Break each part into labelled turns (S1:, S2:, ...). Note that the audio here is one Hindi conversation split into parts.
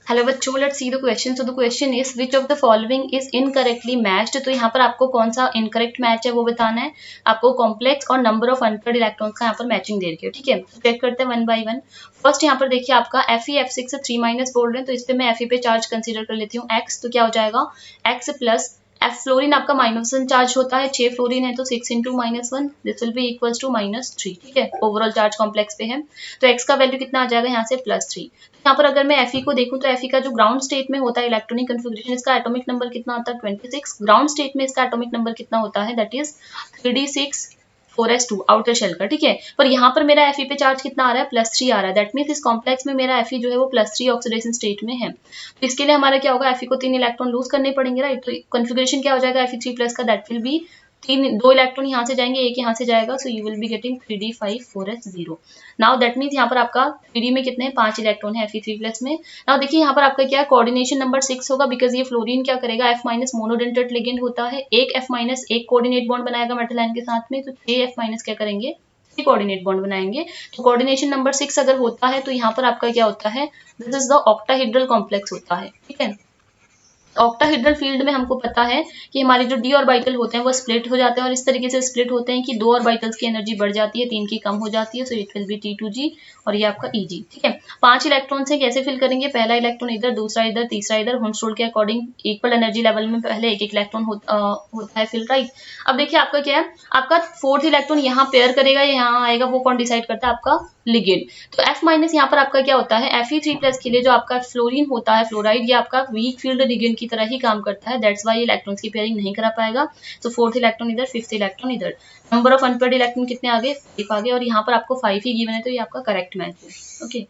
S1: हेलो बच्चों, let's see the question. So the question is which of the following is incorrectly matched. तो यहाँ पर आपको कौन सा इनकरेक्ट मैच है वो बताना है। आपको कॉम्प्लेक्स और नंबर ऑफ अनपेयर्ड इलेक्ट्रॉन्स का यहाँ पर मैचिंग दे रखी है, ठीक है। चेक करते हैं वन बाय वन। फर्स्ट यहाँ पर देखिए आपका Fe F6 3 माइनस बोल रहे हैं, तो इस पे मैं Fe पे चार्ज कंसीडर कर लेती हूँ x। तो क्या हो जाएगा x प्लस F फ्लोरीन आपका -1 चार्ज होता है, 6 फ्लोरीन है तो 6 into -1 this will be equals to -3, ठीक है। ओवरऑल चार्ज कॉम्प्लेक्स पे है तो x का वैल्यू कितना आ जाएगा यहाँ से +3। यहाँ पर अगर मैं Fe को देखूं तो Fe का जो ग्राउंड स्टेट में होता है इलेक्ट्रॉनिक कन्फिग्रेशन, इसका एटॉमिक नंबर कितना होता है 26। ग्राउंड स्टेट में इसका एटॉमिक नंबर कितना होता है that is 3d6 4s2 outer shell का, ठीक है। पर यहाँ पर मेरा Fe पे चार्ज कितना आ रहा है +3 आ रहा है। दैट मीन्स इस कॉम्प्लेक्स में मेरा Fe जो है वो +3 ऑक्सीडेशन स्टेट में है। तो इसके लिए हमारा क्या होगा, Fe को 3 इलेक्ट्रॉन लूज करने पड़ेंगे, राइट। तो कन्फिग्रेशन क्या हो जाएगा Fe3+ का, दैट विल बी 2 इलेक्ट्रॉन यहाँ से जाएंगे, एक यहाँ से जाएगा, so you will be getting 3d5 4s0। Now that means यहाँ पर आपका 3d में कितने 5 इलेक्ट्रॉन है Fe3+ में। नाउ देखिए यहाँ पर आपका क्या है, कोऑर्डिनेशन नंबर 6 होगा, बिकॉज ये फ्लोरीन क्या करेगा F- मोनोडेंटेट लिगेंड होता है, एक F- एक कोऑर्डिनेट बॉन्ड बनाएगा मेटल आयन के साथ में, तो 6 F- क्या करेंगे कोऑर्डिनेट बॉन्ड बनाएंगे। तो कोऑर्डिनेशन नंबर 6 अगर होता है तो यहाँ पर आपका क्या होता है, this is the octahedral complex होता है, ठीक है। ऑक्टाहेड्रल फील्ड में हमको पता है कि हमारे जो डी ऑर्बिटल होते हैं वो स्प्लिट हो जाते हैं, और इस तरीके से स्प्लिट होते हैं कि 2 ऑर्बिटल्स की एनर्जी बढ़ जाती है, 3 की कम हो जाती है, so it will be T2G और ये आपका Eg, ठीक है। 5 इलेक्ट्रॉन से कैसे फिल करेंगे, पहला इलेक्ट्रॉन इधर, दूसरा इधर, तीसरा इधर, हुंस रूल के अकॉर्डिंग इक्वल एनर्जी लेवल में पहले एक इलेक्ट्रॉन होता है फिल, राइट। अब देखिए आपका क्या है, आपका 4th इलेक्ट्रॉन यहाँ पेयर करेगा या यहाँ आएगा, वो कौन डिसाइड करता है, आपका लिगेंड। तो F- यहाँ पर आपका क्या होता है, Fe3+ के लिए जो आपका फ्लोरीन होता है फ्लोराइड, ये आपका वीक फील्ड लिगेंड की तरह ही काम करता है, दैट्स वाई इलेक्ट्रॉन्स की पेयरिंग नहीं करा पाएगा। तो 4th इलेक्ट्रॉन इधर, 5th इलेक्ट्रॉन इधर। नंबर ऑफ अनपेयर्ड इलेक्ट्रॉन कितने आगे 5 आगे, और यहाँ पर आपको 5 ही गिवन है, तो ये आपका करेक्ट मैच है, ओके।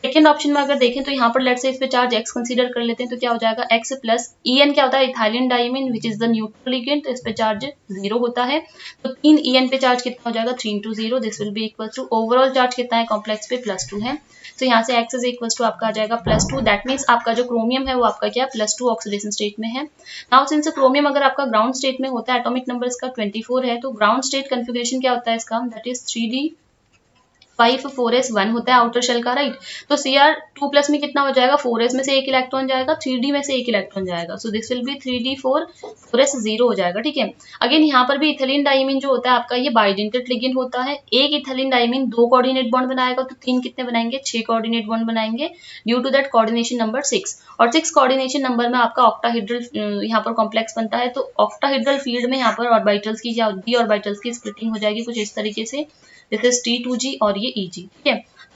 S1: सेकेंड ऑप्शन में अगर देखें तो यहाँ पर लेट्स से इस पे चार्ज x कंसीडर कर लेते हैं, तो क्या हो जाएगा x प्लस En क्या होता है, ethylene diamine which is the neutral ligand, तो इस पे चार्ज 0 होता है, तो 3 En पे चार्ज कितना हो जाएगा 3 into 0, this will be equal to overall charge कितना है कॉम्प्लेक्स पे +2 है, तो यहाँ से x इज इक्वल टू आपका आ जाएगा +2। दैट मीन्स आपका जो क्रोमियम है वो आपका क्या +2 ऑक्सीडेशन स्टेट में है। नाउ सिंस क्रोमियम अगर आपका ग्राउंड स्टेट में होता है, एटॉमिक नंबर इसका 24 है, तो ग्राउंड स्टेट कन्फिग्रेशन क्या होता है इसका, दैट इज 3d5 4s1 होता है आउटर शेल का, राइट। तो Cr2+ में कितना हो जाएगा, 4s में से एक इलेक्ट्रॉन जाएगा, 3d में से एक इलेक्ट्रॉन जाएगा, so this will B 3d4 4s0 हो जाएगा, ठीक है। अगेन यहाँ पर भी इथिलीन डाइमीन जो होता है आपका ये बाइडेंटेट लिगेंड होता है, एक इथिलीन डाइमीन 2 कोऑर्डिनेट बॉन्ड बनाएगा, तो 3 कितने बनाएंगे 6 कोऑर्डिनेट बॉन्ड बनाएंगे, due to that coordination number 6। और 6 कोऑर्डिनेशन नंबर में आपका ऑक्टाहेड्रल यहाँ पर कॉम्प्लेक्स बनता है, तो ऑक्टाहेड्रल फील्ड में यहाँ पर ऑर्बिटल्स की या डी ऑर्बिटल्स की स्प्लिटिंग हो जाएगी कुछ इस तरीके से, दिस इज T2G और ये Eg, ठीक है।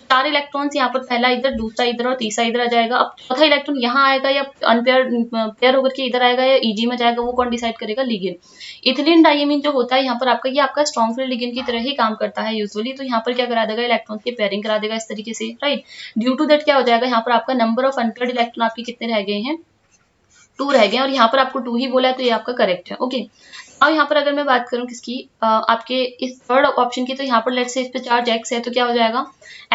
S1: 4 इलेक्ट्रॉन्स यहाँ पर, पहला इधर, दूसरा इधर और तीसरा इधर आ जाएगा। अब चौथा इलेक्ट्रॉन यहाँ आएगा या अनपेयर पेयर होकर के इधर आएगा या Eg में जाएगा, वो कौन डिसाइड करेगा, लिगेंड। इथिलीन डाइमीन जो होता है यहाँ पर आपका, ये आपका स्ट्रॉन्ग फील्ड लिगेंड की तरह ही काम करता है यूजुअली, तो यहाँ पर क्या करा देगा, इलेक्ट्रॉन्स की पेयरिंग करा देगा इस तरीके से, राइट। ड्यू टू दैट क्या हो जाएगा, यहाँ पर आपका नंबर ऑफ अनपेयर्ड इलेक्ट्रॉन आपके कितने रह गए हैं 2 रह गए, और यहाँ पर आपको 2 ही बोला है, तो ये आपका करेक्ट है, ओके। अब यहाँ पर अगर मैं बात करूँ किसकी, आपके इस थर्ड ऑप्शन की, तो यहाँ पर लेट्स से इस पे चार्ज x है, तो क्या हो जाएगा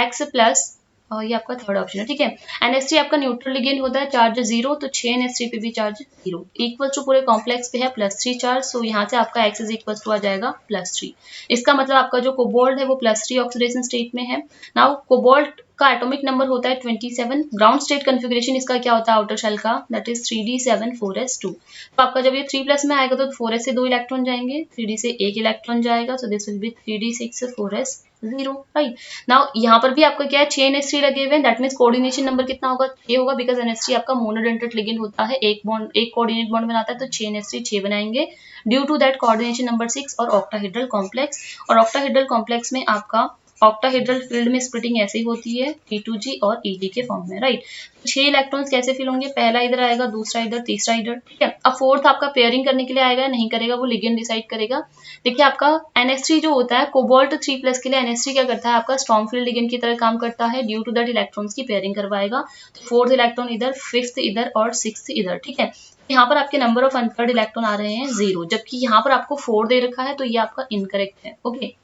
S1: x प्लस, ये आपका थर्ड ऑप्शन है, ठीक है। NH3 आपका न्यूट्रल लिगेंड होता है, चार्ज 0, तो 6 NH3 पे भी चार्ज 0, इक्वल टू पूरे कॉम्प्लेक्स पे है +3 चार्ज, सो यहाँ से आपका x इज इक्वल टू आ जाएगा +3। इसका मतलब आपका जो कोबाल्ट है वो +3 ऑक्सीडेशन स्टेट में है। नाउ कोबाल्ट का एटॉमिक नंबर होता है 27, ग्राउंड स्टेट कन्फिग्रेशन इसका क्या होता है आउटर शेल का, दैट इज 3d7 4s2। तो आपका जब ये 3+ में आएगा तो 4s से 2 इलेक्ट्रॉन जाएंगे, 3d से एक इलेक्ट्रॉन जाएगा, so this will B 3d6 4s0, right. Now यहाँ पर भी आपका क्या है 6 NH3 लगे हुए हैं, दैट मीन्स कोऑर्डिनेशन नंबर कितना होगा 6 होगा, बिकॉज NH3 आपका मोनोडेंटेट लिगेंड होता है, एक कोऑर्डिनेट बॉन्ड बनाता है, तो 6 NH3 6 बनाएंगे, due to that coordination number 6 और ऑक्टाहेड्रल कॉम्प्लेक्स। और ऑक्टाहेड्रल कॉम्प्लेक्स में आपका ऑक्टाहेड्रल फील्ड में स्प्लिटिंग ऐसे ही होती है T2G और Eg के फॉर्म में, राइट। 6 इलेक्ट्रॉन्स कैसे फिल होंगे, पहला इधर आएगा, दूसरा इधर, तीसरा इधर, ठीक है। अब फोर्थ आपका पेयरिंग करने के लिए आएगा, नहीं करेगा, वो लिगेंड डिसाइड करेगा। देखिए आपका NH3 जो होता है कोबाल्ट 3+ के लिए NH3 क्या करता है, आपका स्ट्रॉन्ग फील्ड लिगेंड की तरह काम करता है, ड्यू टू दैट इलेक्ट्रॉन्स की पेयरिंग करवाएगा, तो 4th इलेक्ट्रॉन इधर, 5th इधर और 6th इधर, ठीक है। यहाँ पर आपके नंबर ऑफ अनपेयर्ड इलेक्ट्रॉन आ रहे हैं 0, जबकि यहाँ पर आपको 4 दे रखा है, तो ये आपका इनकरेक्ट है, ओके।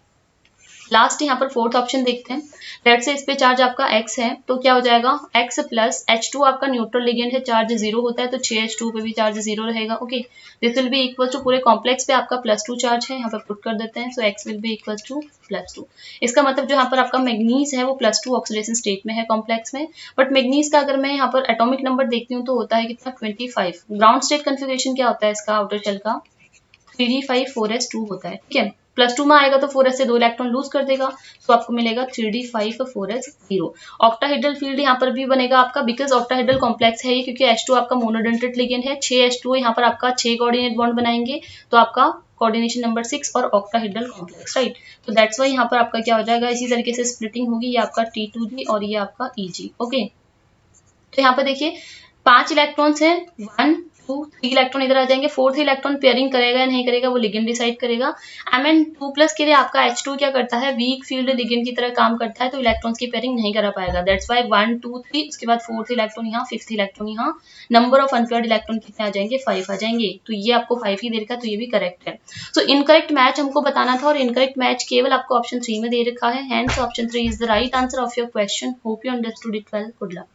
S1: लास्ट यहाँ पर फोर्थ ऑप्शन देखते हैं। लेट्स से इस पे चार्ज आपका x है, तो क्या हो जाएगा x प्लस H2 आपका न्यूट्रल लिगेंड है, चार्ज 0 होता है, तो 6H2 पे भी चार्ज 0 रहेगा। Okay, this will be equal to पूरे कॉम्प्लेक्स पे आपका +2 चार्ज है, यहाँ पर पुट कर देते हैं। So x will be equal to +2। इसका मतलब जो यहाँ पर आपका मैग्नीज है वो +2 ऑक्सीडेशन स्टेट में है कॉम्प्लेक्स में। बट मैग्नीज का अगर मैं यहाँ पर एटॉमिक नंबर देखती हूँ तो होता है कितना 25। ग्राउंड स्टेट कन्फिगरेशन क्या होता है इसका आउटर शेल का 3d5 4s2 होता है। ठीक है, +2 में आएगा तो 4s से 2 इलेक्ट्रॉन लूज कर देगा, तो आपको मिलेगा 3d5 4s0। ऑक्टाहेड्रल फील्ड यहाँ पर भी बनेगा आपका, बिकॉज ऑक्टाहेड्रल कॉम्प्लेक्स है ये, क्योंकि H2 आपका मोनोडेंटेट लिगेंड है। 6H2 यहाँ पर आपका 6 कोऑर्डिनेट बॉन्ड बनाएंगे, तो आपका कोऑर्डिनेशन नंबर 6 और ऑक्टाहेड्रल कॉम्प्लेक्स, राइट। तो दैट्स वाई यहाँ पर आपका क्या हो जाएगा, इसी तरीके से स्प्लिटिंग होगी, ये आपका T2g और ये आपका EG। ओके, तो यहाँ पर देखिए 5 इलेक्ट्रॉन्स हैं, 1 2 3 इलेक्ट्रॉन इधर आ जाएंगे, 4th इलेक्ट्रॉन पेयरिंग करेगा या नहीं करेगा वो लिगेंड डिसाइड करेगा। Mn2+ के लिए आपका H2 क्या करता है, वीक फील्ड लिगेंड की तरह काम करता है, तो इलेक्ट्रॉन्स की पेयरिंग नहीं करा पाएगा। दैट्स वाई 1 2 3, उसके बाद 4th इलेक्ट्रॉन यहाँ, 5th इलेक्ट्रॉन यहाँ, नंबर ऑफ अनपेयर्ड इलेक्ट्रॉन कितने आ जाएंगे, 5 आ जाएंगे। तो ये आपको 5 ही दे रखा है, तो ये भी करेक्ट है। सो इनकरेक्ट मैच हमको बताना था, और इनकरेक्ट मैच केवल आपको ऑप्शन 3 में दे रखा है, hence option 3 is the right answer of your question. Hope you understood it well. Good luck.